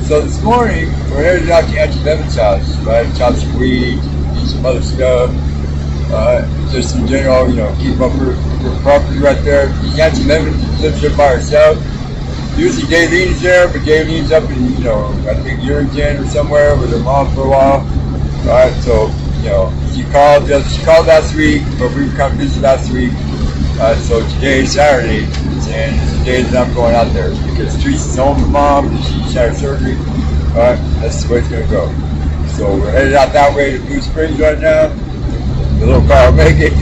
So this morning, we're headed out to Auntie Bevan's house, right? Chop some weed, eat some other stuff. Just in general, keep up her property right there. Auntie Bevan lives there by herself. Usually Gaylene's there, but Gaylene's up in, I think Urigen or somewhere with her mom for a while. Alright, so, she called last week, but we were kind of busy last week. So today is Saturday, and it's the day that I'm going out there because Teresa's home with mom, and she's had her surgery. Alright, that's the way it's gonna go. So we're headed out that way to Blue Springs right now. The little car will make it.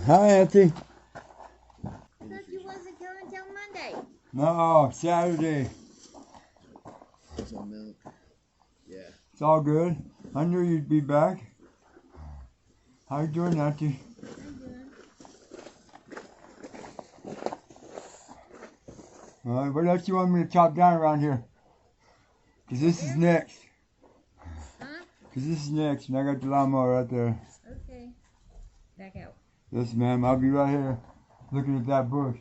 Hi, Auntie. I thought you wasn't coming till Monday. No, Saturday. Some milk. Yeah. It's all good. I knew you'd be back. How you doing, Auntie? I'm doing. All right, what else you want me to chop down around here? Because this is next. Huh? Because this is next, and I got the lawnmower right there. Okay. Back out. Yes, ma'am. I'll be right here looking at that bush.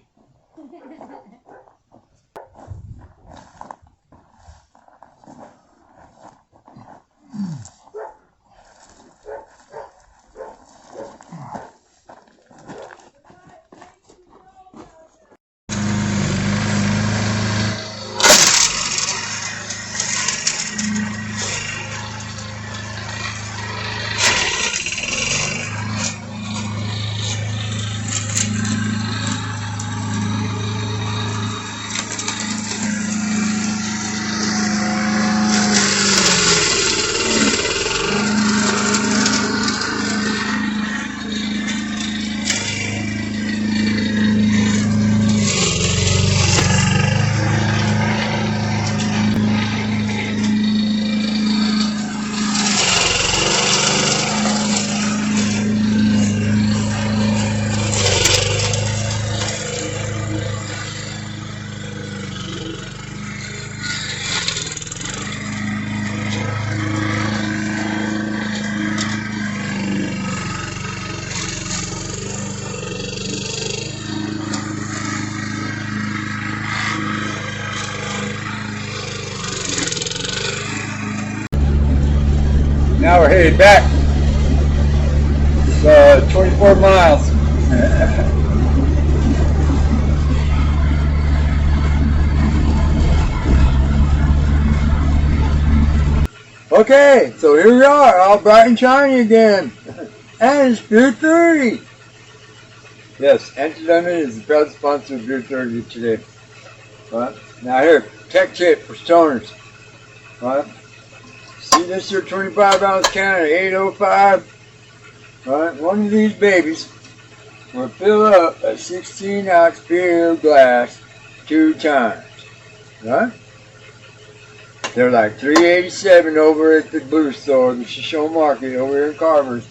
now we're headed back. It's 24 miles. Okay, so here we are, all bright and shiny again. And it's Beer 30. Yes, Anti-Lemon is the proud sponsor of Beer 30 today. Right. Now here, tech tip for stoners. Right. See this here 25 ounce can of 805? Right. One of these babies will fill up a 16 ounce beer glass 2 times. Right. They're like $3.87 over at the Blue Store, the Shoshone Market over here in Carver's.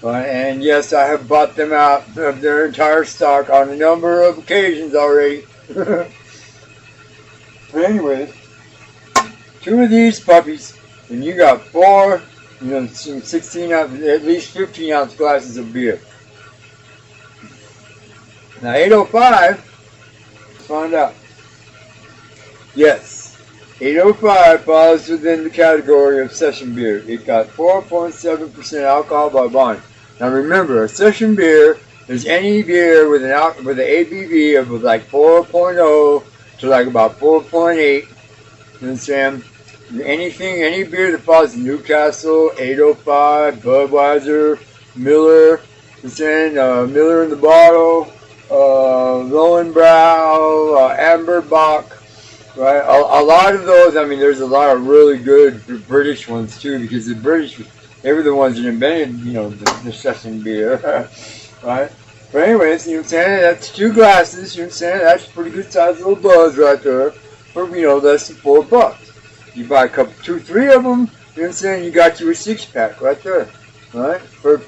And yes, I have bought them out of their entire stock on a number of occasions already. But anyways, 2 of these puppies, and you got 4, 16 ounce, at least 15 ounce glasses of beer. Now 805, let's find out. Yes. 805 falls within the category of session beer. It got 4.7% alcohol by volume. Now remember, a session beer is any beer with an ABV of like 4.0 to like about 4.8. You understand? Any beer that falls in Newcastle, 805, Budweiser, Miller, Miller in the bottle, Lowenbrow, Amberbach. Right, a lot of those. I mean, there's a lot of really good British ones too, because the British, they were the ones that invented, the session beer, right? But anyways, you know what I'm saying? That's 2 glasses. You know what I'm saying? That's a pretty good sized little buzz right there, for less than $4. You buy a couple, 2, 3 of them. You know what I'm saying? You got you a 6-pack right there, right? For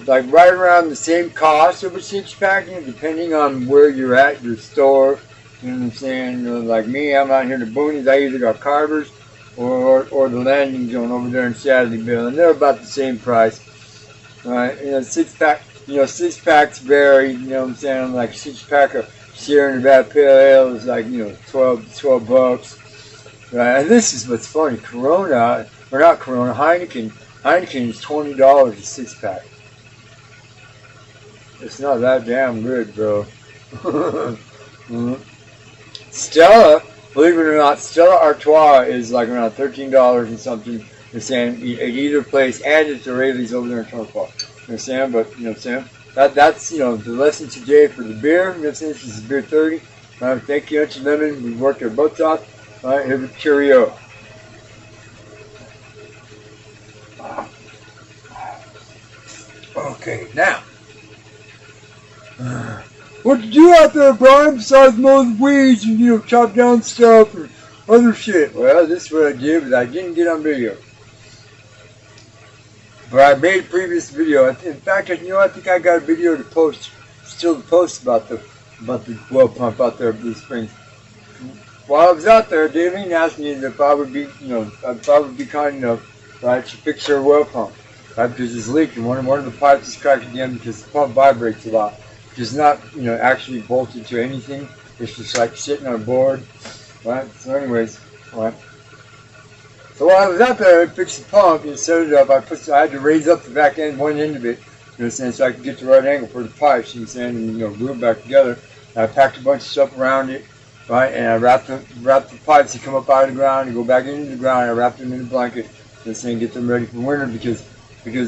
like right around the same cost of a 6-pack, depending on where you're at, your store. You know what I'm saying? Like me, I'm out here in the boonies. I either got Carver's or the landing zone over there in Shadleyville, and they're about the same price. Right? 6-packs vary. You know what I'm saying? Like a 6-pack of Sierra Nevada Pale Ale is like $12 bucks. Right? And this is what's funny. Corona, or not Corona, Heineken is $20 a 6-pack. It's not that damn good, bro. Stella, believe it or not, Stella Artois is like around $13 and something. You're saying at either place, and it's O'Reilly's over there in Torquay. You understand? But you know what I'm saying? That's the lesson today for the beer. You know what I'm saying? This is Beer 30. Thank you, Anti-Lemon. We worked our butts off. All right, here, cheerio. Okay, now. What you do out there, Brian, besides mow the weeds and, chop down stuff and other shit? Well, this is what I did, but I didn't get on video. But I made a previous video. In fact, I think I got a video to post, still to post about the well pump out there at Blue Springs. While I was out there, Daylene asked me if I would be, I'd probably be kind enough, right, to fix her well pump, right, because it's leaking. One of the pipes is cracked again because the pump vibrates a lot. It's not, actually bolted to anything. It's just like sitting on a board, right? So anyways, right. So while I was out there, I fixed the pump and set it up. I had to raise up the back end, one end of it, so I could get the right angle for the pipes, and glue it back together. And I packed a bunch of stuff around it, right? And I wrapped the pipes that come up out of the ground and go back into the ground. I wrapped them in a blanket, and get them ready for winter because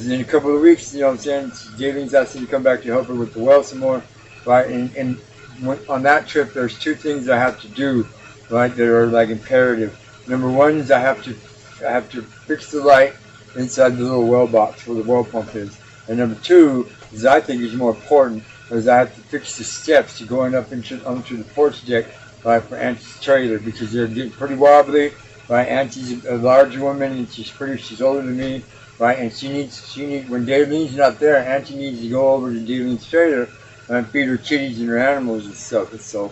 in a couple of weeks, Jaylene's asked me to come back to help her with the well some more, right? And on that trip, there's 2 things I have to do, right, that are like imperative. Number 1 is I have to fix the light inside the little well box where the well pump is. And number 2 is I think is more important, is I have to fix the steps to going up onto the porch deck, right, for Auntie's trailer, because they're getting pretty wobbly, right? Auntie's a large woman and she's older than me. Right, and she needs when Daylene's not there, Auntie needs to go over to Daylene's trailer and feed her kitties and her animals and stuff. And so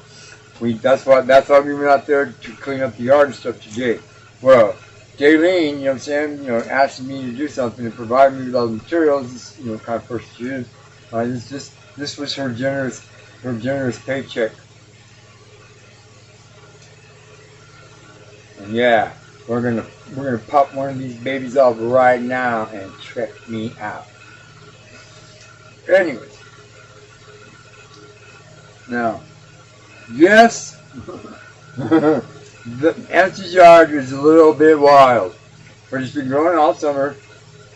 that's why we went out there to clean up the yard and stuff today. Well, Daylene, asked me to do something and provide me with all the materials. This, kind of person she is. This was her generous paycheck. And yeah, we're gonna pop one of these babies off right now and check me out. Anyways, now, yes, the Auntie's yard is a little bit wild, but it's been growing all summer.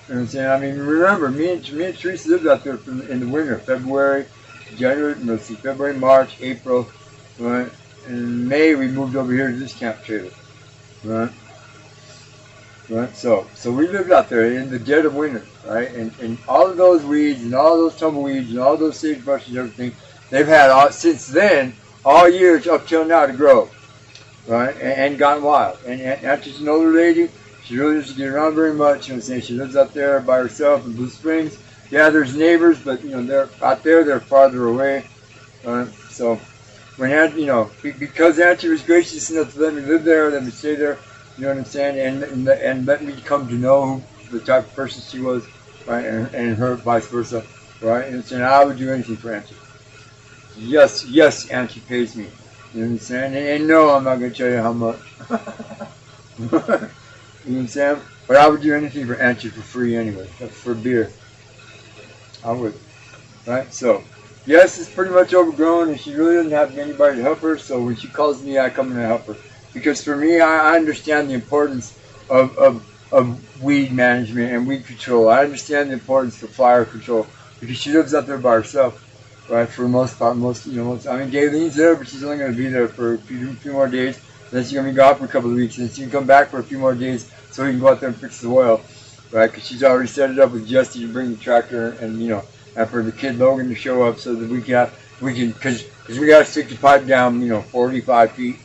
You know what I'm saying? I mean, remember, me and Teresa lived out there in the winter, February, March, April, right? And in May we moved over here to this camp trailer, right? Right. So we lived out there in the dead of winter, right? And all of those weeds and all those tumbleweeds and all those sagebrush and everything, they've had since then all years up till now to grow, right? And gotten wild. And Auntie's an older lady. She really doesn't get around very much. You know what I'm saying? She lives out there by herself in Blue Springs. Yeah, there's neighbors, but you know they're out there. They're farther away. So when because Auntie was gracious enough to let me live there, let me stay there. You know what I'm saying? And let me come to know the type of person she was, right? And her vice versa, right? And saying I would do anything for Auntie. Yes, Auntie pays me. You know what I'm saying? And no, I'm not gonna tell you how much. You know what I'm saying? But I would do anything for Auntie for free anyway, for beer. I would, right? So, yes, it's pretty much overgrown, and she really doesn't have anybody to help her. So when she calls me, I come in and help her. Because for me, I understand the importance of weed management and weed control. I understand the importance of fire control because she lives out there by herself, right? For the most part, I mean, Gayleen's there, but she's only going to be there for a few more days. Then she's going to be gone for a couple of weeks, and she can come back for a few more days so we can go out there and fix the oil, right? Because she's already set it up with Jesse to bring the tractor and for the kid Logan to show up so that we can because we got to stick the pipe down 45 feet.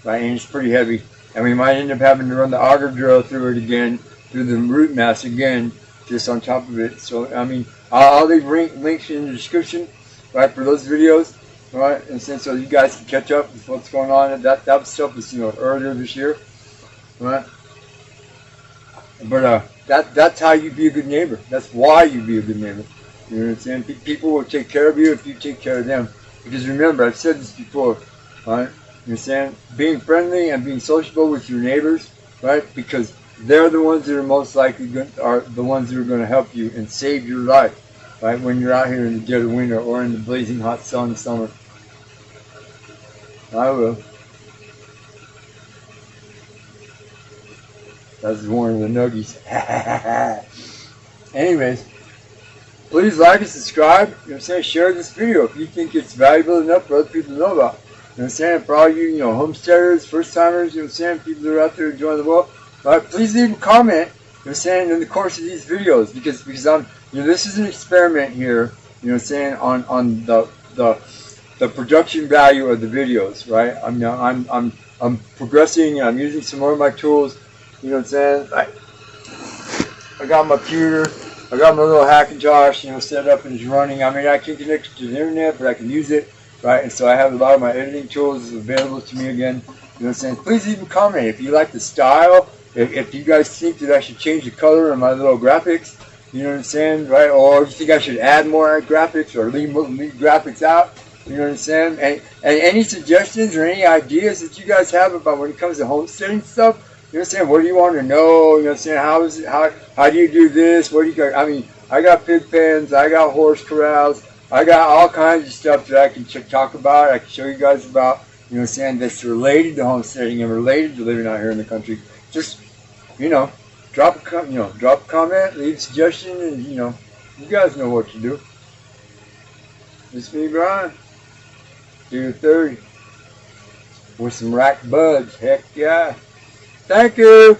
Right, and it's pretty heavy, and we might end up having to run the auger drill through it again, through the root mass again, just on top of it. So I mean, I'll leave links in the description, right, for those videos, right, and so you guys can catch up with what's going on. That stuff was earlier this year, right? But that's how you be a good neighbor. That's why you be a good neighbor. You know what I'm saying? People will take care of you if you take care of them. Because remember, I've said this before, right? You understand? Being friendly and being sociable with your neighbors, right? Because they're the ones that are most likely are the ones that are going to help you and save your life, right? When you're out here in the dead of winter or in the blazing hot sun in summer. I will. That's one of the nuggies. Anyways, please like and subscribe. You know what I'm saying? Share this video if you think it's valuable enough for other people to know about. You know what I'm saying? For all you, homesteaders, first timers, you know what I'm saying? People that are out there enjoying the world. Right? Please leave a comment, you know what I'm saying, in the course of these videos because I'm, this is an experiment here, you know what I'm saying, on the production value of the videos, right? I'm progressing and I'm using some more of my tools, you know what I'm saying? I got my computer, I got my little Hackintosh, set up and it's running. I mean, I can't connect it to the internet, but I can use it. Right, and so I have a lot of my editing tools available to me again. You know what I'm saying? Please leave a comment if you like the style. If you guys think that I should change the color of my little graphics, you know what I'm saying, right? Or you think I should add more graphics or leave graphics out, you know what I'm saying? And any suggestions or any ideas that you guys have about when it comes to homesteading stuff, you know what I'm saying? What do you want to know? You know what I'm saying? How do you do this? What do you got? I mean, I got pig pens, I got horse corrals. I got all kinds of stuff that I can talk about, I can show you guys about, you know what I'm saying, that's related to homesteading and related to living out here in the country. Just, drop a comment, leave a suggestion, and, you guys know what to do. It's me, Brian. Do 30. With some rack buds, heck yeah. Thank you.